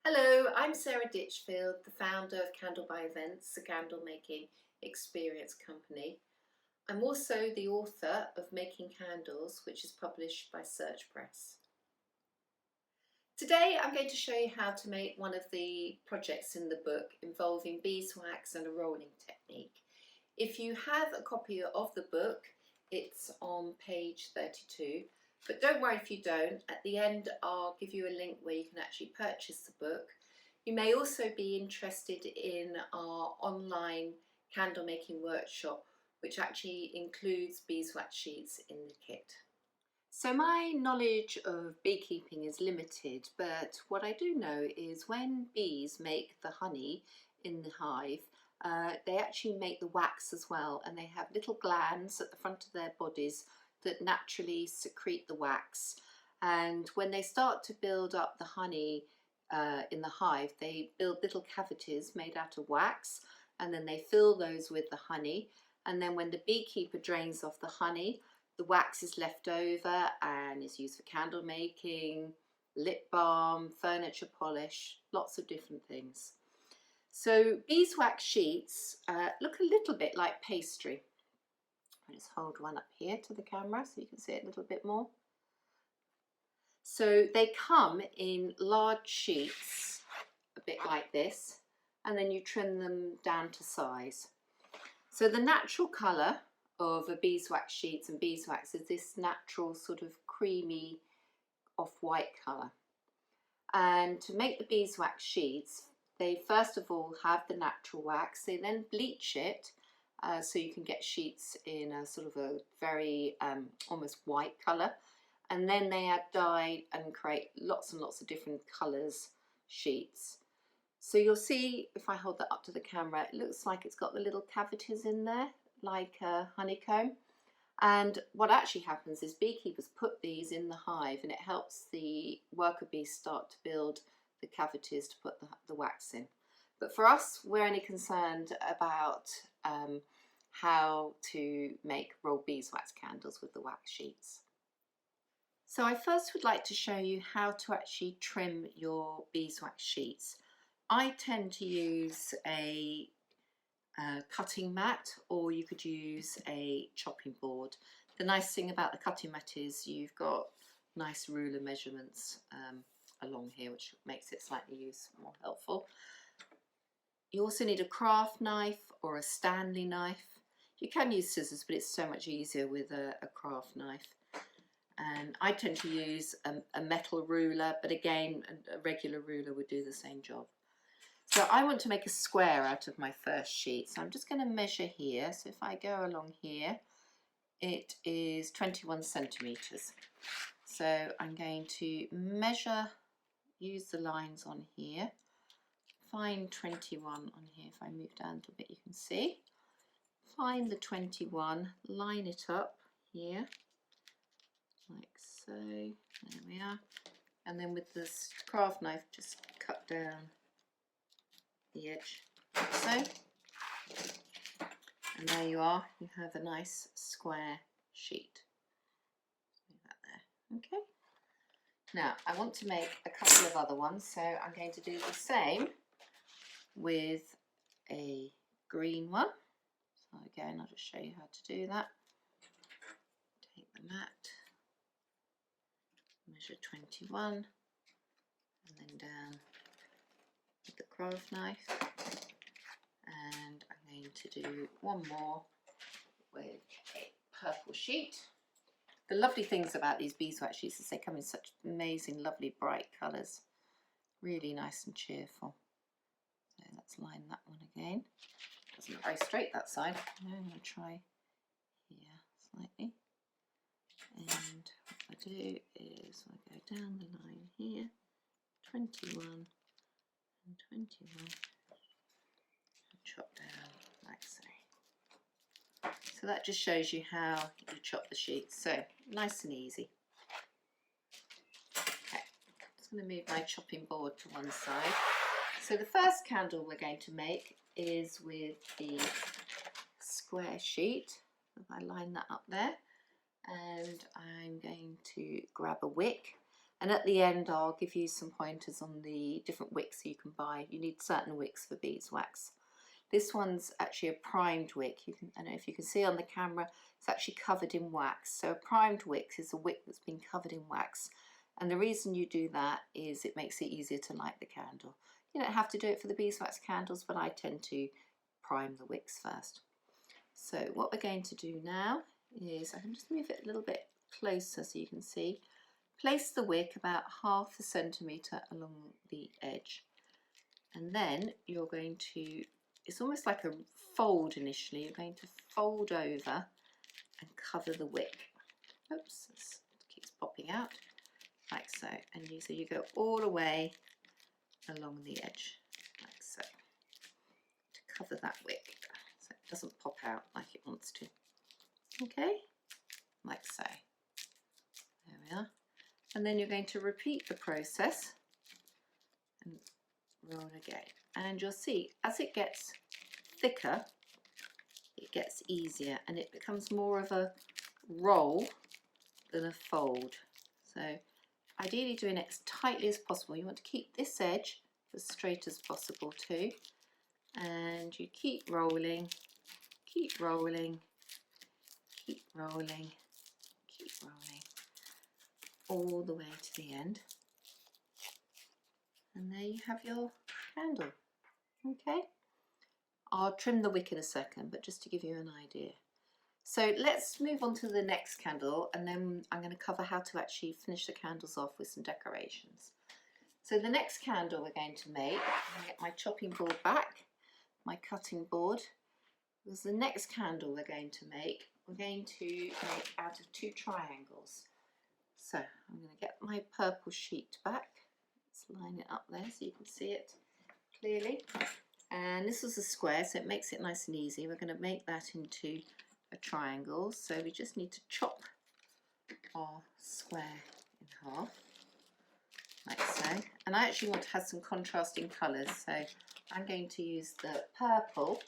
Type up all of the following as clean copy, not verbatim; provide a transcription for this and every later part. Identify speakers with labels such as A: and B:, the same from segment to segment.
A: Hello, I'm Sarah Ditchfield, the founder of Candle by Events, a candle making experience company. I'm also the author of Making Candles, which is published by Search Press. Today I'm going to show you how to make one of the projects in the book involving beeswax and a rolling technique. If you have a copy of the book, it's on page 32. But don't worry if you don't. At the end I'll give you a link where you can actually purchase the book. You may also be interested in our online candle making workshop, which actually includes beeswax sheets in the kit. So my knowledge of beekeeping is limited, but what I do know is when bees make the honey in the hive, they actually make the wax as well, and they have little glands at the front of their bodies that naturally secrete the wax. And when they start to build up the honey in the hive, they build little cavities made out of wax, and then they fill those with the honey. And then when the beekeeper drains off the honey, the wax is left over and is used for candle making, lip balm, furniture polish, lots of different things. So beeswax sheets look a little bit like pastry. I'll just hold one up here to the camera so you can see it a little bit more. So they come in large sheets, a bit like this, and then you trim them down to size. So the natural colour of a beeswax sheets and beeswax is this natural sort of creamy off-white colour. And to make the beeswax sheets, they first of all have the natural wax, they then bleach it so you can get sheets in a sort of a very almost white colour, and then they add dye and create lots and lots of different colours sheets. So you'll see, if I hold that up to the camera, it looks like it's got the little cavities in there like a honeycomb. And what actually happens is beekeepers put these in the hive, and it helps the worker bees start to build the cavities to put the wax in. But for us, we're only concerned about how to make rolled beeswax candles with the wax sheets. So I first would like to show you how to actually trim your beeswax sheets. I tend to use a cutting mat, or you could use a chopping board. The nice thing about the cutting mat is you've got nice ruler measurements along here, which makes it slightly more helpful. You also need a craft knife or a Stanley knife. You can use scissors, but it's so much easier with a craft knife. And I tend to use a metal ruler, but again, a regular ruler would do the same job. So I want to make a square out of my first sheet. So I'm just going to measure here. So if I go along here, it is 21 centimetres. So I'm going to measure, use the lines on here, find 21 on here. If I move down a little bit, you can see. Find the 21, line it up here, like so. There we are. And then with this craft knife, just cut down the edge like so. And there you are, you have a nice square sheet. Leave that there. Okay. Now I want to make a couple of other ones, so I'm going to do the same with a green one. So again, I'll just show you how to do that. Take the mat, measure 21, and then down with the craft knife. And I'm going to do one more with a purple sheet. The lovely things about these beeswax sheets is they come in such amazing, lovely, bright colours. Really nice and cheerful. So let's line that one again. Doesn't look very straight that side. Now I'm going to try here slightly. And what I do is I go down the line here, 21 and 21. Chop down like so. So that just shows you how you chop the sheets. So nice and easy. Okay, I'm just going to move my chopping board to one side. So the first candle we're going to make is with the square sheet. If I line that up there, and I'm going to grab a wick. And at the end I'll give you some pointers on the different wicks you can buy. You need certain wicks for beeswax. This one's actually a primed wick. I don't know if you can see on the camera, it's actually covered in wax. So a primed wick is a wick that's been covered in wax. And the reason you do that is it makes it easier to light the candle. You don't have to do it for the beeswax candles, but I tend to prime the wicks first. So what we're going to do now is, I can just move it a little bit closer so you can see. Place the wick about 1/2 centimetre along the edge. And then you're going to, it's almost like a fold initially, you're going to fold over and cover the wick. Oops, it keeps popping out, like so. And so you go all the way along the edge, like so, to cover that wick, so it doesn't pop out like it wants to. Okay, like so. There we are. And then you're going to repeat the process and roll again. And you'll see as it gets thicker, it gets easier and it becomes more of a roll than a fold. So ideally doing it as tightly as possible. You want to keep this edge as straight as possible too. And you keep rolling, keep rolling, keep rolling, keep rolling, all the way to the end. And there you have your candle. Okay, I'll trim the wick in a second, but just to give you an idea. So let's move on to the next candle, and then I'm going to cover how to actually finish the candles off with some decorations. So the next candle we're going to make, I'm going to get my chopping board back, my cutting board. Because the next candle we're going to make, we're going to make out of 2 triangles. So I'm going to get my purple sheet back. Let's line it up there so you can see it clearly. And this is a square, so it makes it nice and easy. We're going to make that into a triangle. So we just need to chop our square in half, like so. And I actually want to have some contrasting colours, so I'm going to use the purple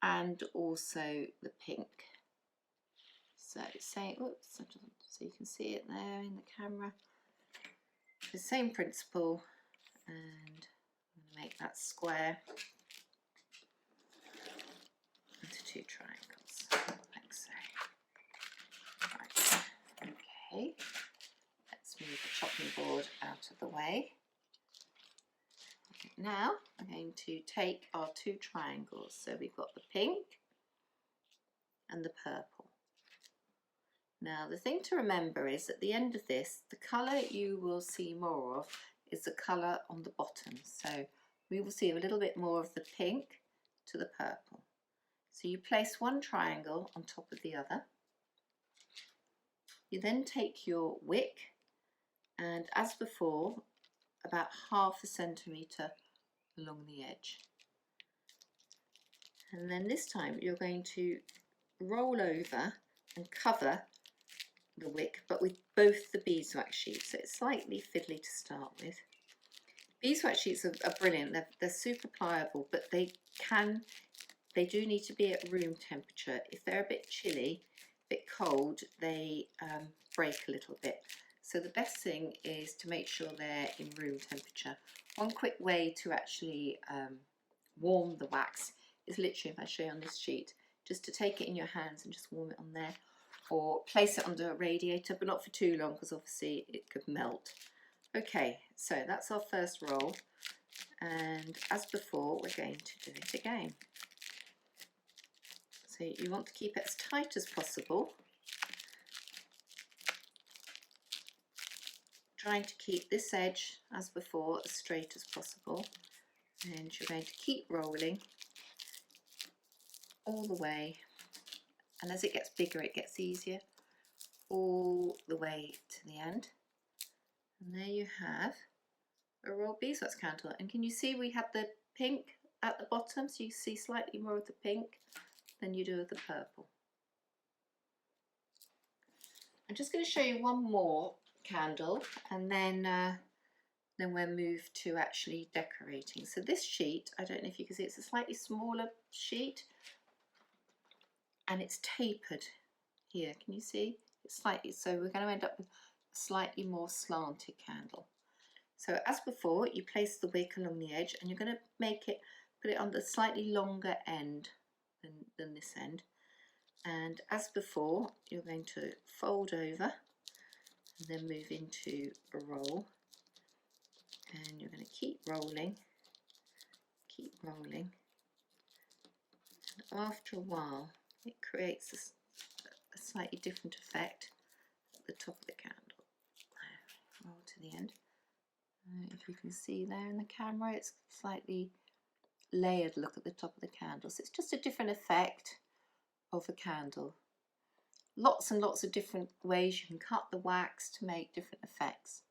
A: and also the pink. So say, oops, so you can see it there in the camera. The same principle, and I'm going to make that square into 2 triangles, like so. Right. Okay, let's move the chopping board out of the way. Now I'm going to take our 2 triangles. So we've got the pink and the purple. Now the thing to remember is at the end of this, the colour you will see more of is the colour on the bottom. So we will see a little bit more of the pink to the purple. So you place 1 triangle on top of the other. You then take your wick and, as before, about 1/2 centimetre along the edge. And then this time you're going to roll over and cover the wick, but with both the beeswax sheets, so it's slightly fiddly to start with. Beeswax sheets are brilliant. They're super pliable, but they do need to be at room temperature. If they're a bit chilly, a bit cold, they break a little bit. So the best thing is to make sure they're in room temperature. One quick way to actually warm the wax is literally, if I show you on this sheet, just to take it in your hands and just warm it on there, or place it under a radiator, but not for too long because obviously it could melt. Okay, so that's our first roll, and as before we're going to do it again. So you want to keep it as tight as possible, trying to keep this edge as before as straight as possible, and you're going to keep rolling all the way, and as it gets bigger it gets easier, all the way to the end. And there you have a rolled beeswax candle. And can you see we have the pink at the bottom, so you see slightly more of the pink than you do of the purple. I'm just going to show you one more candle, and then we'll move to actually decorating. So this sheet, I don't know if you can see, it's a slightly smaller sheet and it's tapered here. Can you see? It's slightly, so we're going to end up with slightly more slanted candle. So as before, you place the wick along the edge and you're going to put it on the slightly longer end than this end. And as before, you're going to fold over and then move into a roll. And you're going to keep rolling. And after a while, it creates a slightly different effect at the top of the candle. Roll to the end. If you can see there in the camera, it's slightly layered look at the top of the candle. So it's just a different effect of a candle. Lots and lots of different ways you can cut the wax to make different effects.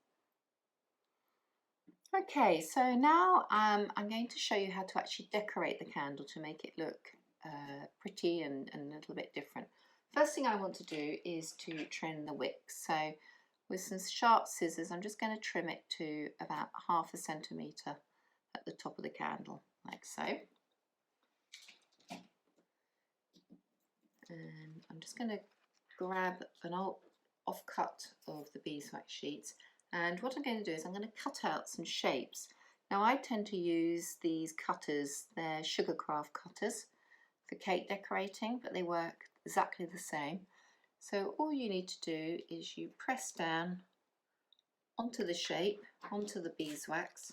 A: Okay, so now I'm going to show you how to actually decorate the candle to make it look pretty and a little bit different. First thing I want to do is to trim the wick. So with some sharp scissors, I'm just going to trim it to about 1/2 centimetre at the top of the candle, like so. And I'm just going to grab an old offcut of the beeswax sheets, and what I'm going to do is I'm going to cut out some shapes. Now I tend to use these cutters, they're Sugarcraft cutters for cake decorating, but they work exactly the same. So all you need to do is you press down onto the shape, onto the beeswax,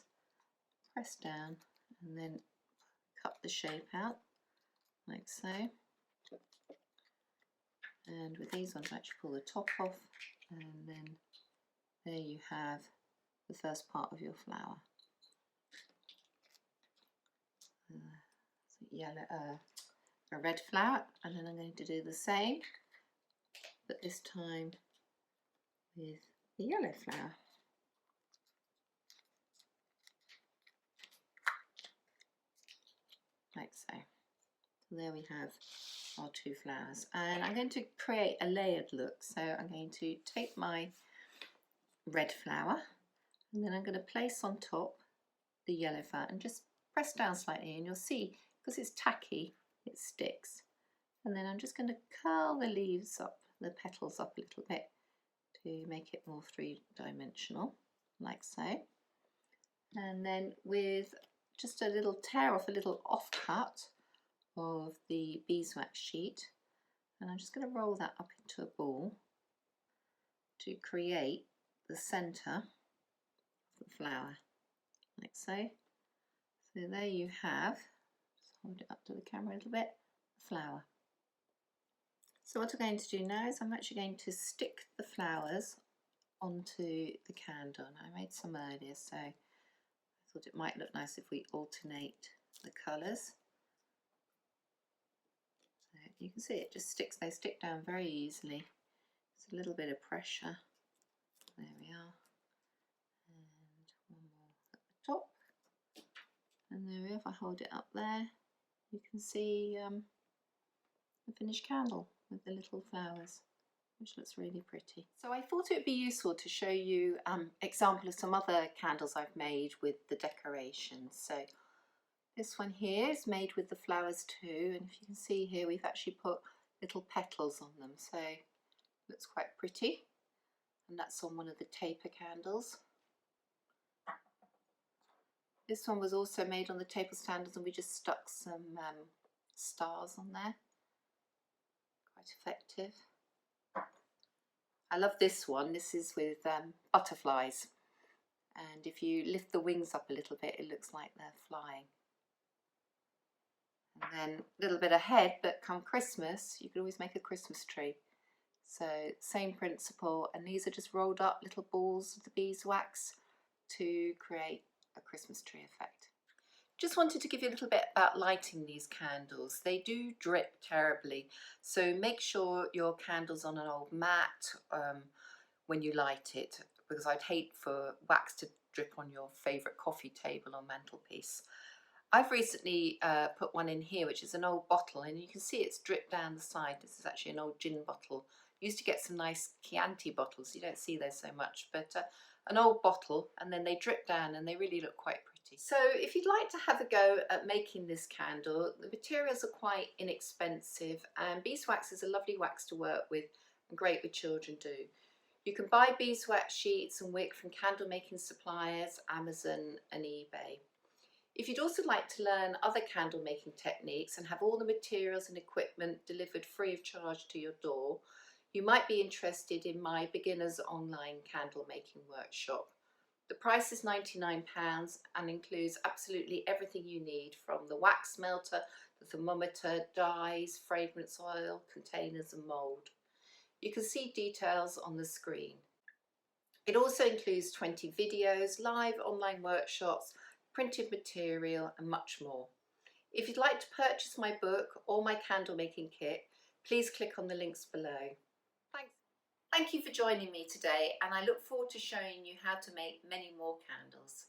A: press down and then cut the shape out like so. And with these ones, actually pull the top off, and then there you have the first part of your flower. A red flower, and then I'm going to do the same, but this time with the yellow flower. Like so. So there we have our 2 flowers, and I'm going to create a layered look. So I'm going to take my red flower and then I'm going to place on top the yellow flower and just press down slightly, and you'll see because it's tacky it sticks. And then I'm just going to curl the leaves up, the petals up a little bit to make it more 3-dimensional, like so. And then with just a little tear off, a little offcut of the beeswax sheet, and I'm just going to roll that up into a ball to create the centre of the flower, like so. So there you have, just hold it up to the camera a little bit, the flower. So what I'm going to do now is I'm actually going to stick the flowers onto the candle. And I made some earlier, so I thought it might look nice if we alternate the colours. So you can see it just sticks, they stick down very easily. It's a little bit of pressure. There we are. And one more at the top. And there we are, if I hold it up there, you can see the finished candle with the little flowers, which looks really pretty. So I thought it would be useful to show you an example of some other candles I've made with the decorations. So this one here is made with the flowers too, and if you can see here we've actually put little petals on them, so it looks quite pretty. And that's on one of the taper candles. This one was also made on the table standards, and we just stuck some stars on there. Quite effective. I love this one. This is with butterflies, and if you lift the wings up a little bit it looks like they're flying. And then a little bit ahead, but come Christmas you could always make a Christmas tree. So same principle, and these are just rolled up little balls of the beeswax to create a Christmas tree effect. Just wanted to give you a little bit about lighting these candles. They do drip terribly, so make sure your candle's on an old mat when you light it, because I'd hate for wax to drip on your favourite coffee table or mantelpiece. I've recently put one in here, which is an old bottle, and you can see it's dripped down the side. This is actually an old gin bottle. Used to get some nice Chianti bottles, you don't see those so much, but an old bottle, and then they drip down and they really look quite pretty. So if you'd like to have a go at making this candle, the materials are quite inexpensive, and beeswax is a lovely wax to work with and great with children too. You can buy beeswax sheets and wick from candle making suppliers, Amazon and eBay. If you'd also like to learn other candle making techniques and have all the materials and equipment delivered free of charge to your door, you might be interested in my beginners online candle making workshop. The price is £99 and includes absolutely everything you need, from the wax melter, the thermometer, dyes, fragrance oil, containers and mould. You can see details on the screen. It also includes 20 videos, live online workshops, printed material and much more. If you'd like to purchase my book or my candle making kit, please click on the links below. Thanks. Thank you for joining me today, and I look forward to showing you how to make many more candles.